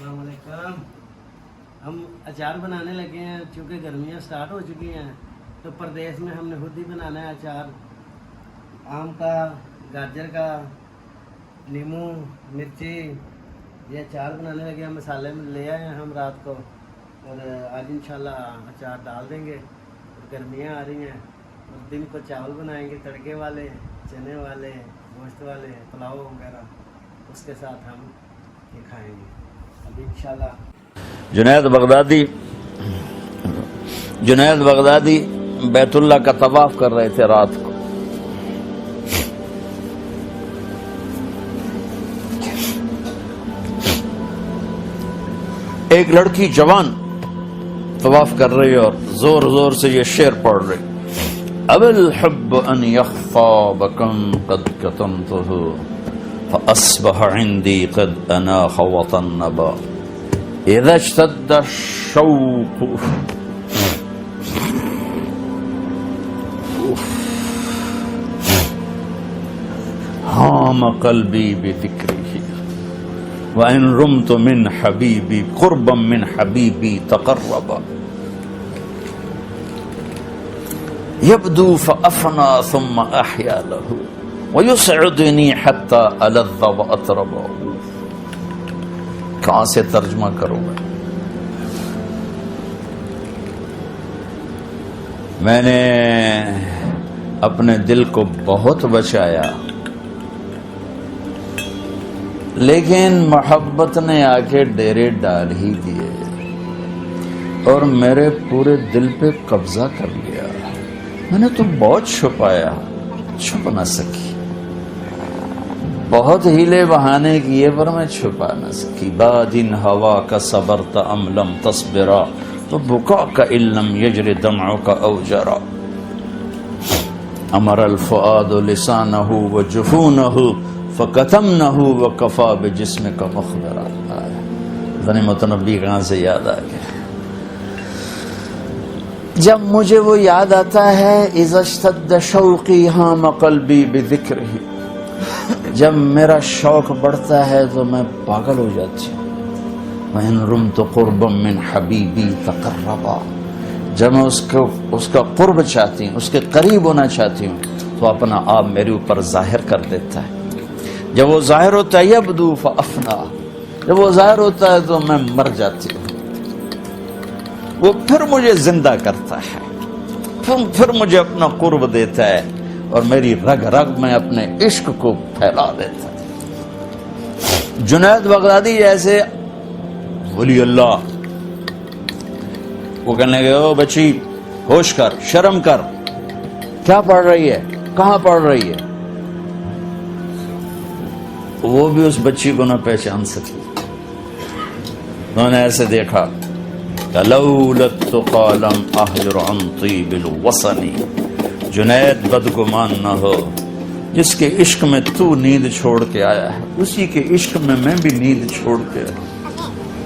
السلام علیکم. ہم اچار بنانے لگے ہیں چونکہ گرمیاں سٹارٹ ہو چکی ہیں تو پردیس میں ہم نے خود ہی بنانا ہے اچار آم کا, گاجر کا, لیمو, مرچی. یہ اچار بنانے لگے ہیں. مسالے میں لے آئے ہیں ہم رات کو اور آج انشاءاللہ اچار ڈال دیں گے. گرمیاں آ رہی ہیں اور دن کو چاول بنائیں گے تڑکے والے, چنے والے, گوشت والے, پلاؤ وغیرہ. اس کے ساتھ ہم یہ کھائیں گے ابھی انشاءاللہ. جنید بغدادی بیت اللہ کا طواف کر رہے تھے رات کو. ایک لڑکی جوان طواف کر رہی اور زور زور سے یہ شعر پڑھ رہی. اب الحب ان یخفا بکم قد کتمتہ فاصبح عندی قد اناخ وطنبا اذا اشتد الشوق حام قلبی بذکرہ وَإِن رُمْتُ مِنْ حَبِيبِي قُرْبًا مِنْ حَبِيبِي تَقَرَّبًا يَبْدُو فَأَفْنَى ثُمَّ أَحْيَا لَهُ وَيُسْعِدُنِي حَتَّى أَلَذَّ وَأَطْرَبَ. کہاں سے ترجمہ کروں میں نے اپنے دل کو بہت بچایا لیکن محبت نے آ کے ڈیرے ڈال ہی دیے اور میرے پورے دل پہ قبضہ کر لیا. میں نے تو بہت چھپایا, چھپ نہ سکی. بہت ہیلے بہانے کیے پر میں چھپا نہ سکی. بادن ہوا کا صبرت ام لم تصبرا تو بکا کا علم یجر دمع کا اوجرا. امر الفؤاد لسانہ وجفونہ فَقَتَمْنَهُ وَقَفَى بِجِسْمِكَ مُخْبِرًا. ذنی متنبی کہاں سے یاد آ گیا. جب مجھے وہ یاد آتا ہے اِذَا اشْتَدَّ شَوْقِي حَامَ قَلْبِي بِذِكْرِهِ, جب میرا شوق بڑھتا ہے تو میں پاگل ہو جاتی ہوں. وَإِن رُمْتُ قُرْبًا مِّنْ حَبِيبِي تَقَرَّبًا, جب میں اس کا قرب چاہتی ہوں, اس کے قریب ہونا چاہتی ہوں تو اپنا آپ میرے اوپر ظاہر کر دیتا ہے. جب وہ ظاہر ہوتا ہے یبدو فافنا, جب وہ ظاہر ہوتا ہے تو میں مر جاتی ہوں. وہ پھر مجھے زندہ کرتا ہے, پھر مجھے اپنا قرب دیتا ہے اور میری رگ رگ میں اپنے عشق کو پھیلا دیتا ہے. جنید بغدادی جیسے ولی اللہ وہ کہنے لگے او بچی ہوش کر, شرم کر, کیا پڑھ رہی ہے, کہاں پڑھ رہی ہے. وہ بھی اس بچی کو نہ پہچان سکی. انہوں نے ایسے دیکھا لولت قالم احجر عن طیب الوصن, جنید بدگمان نہ ہو, جس کے عشق میں تو نیند چھوڑ کے آیا ہے اسی کے عشق میں بھی نیند چھوڑ کے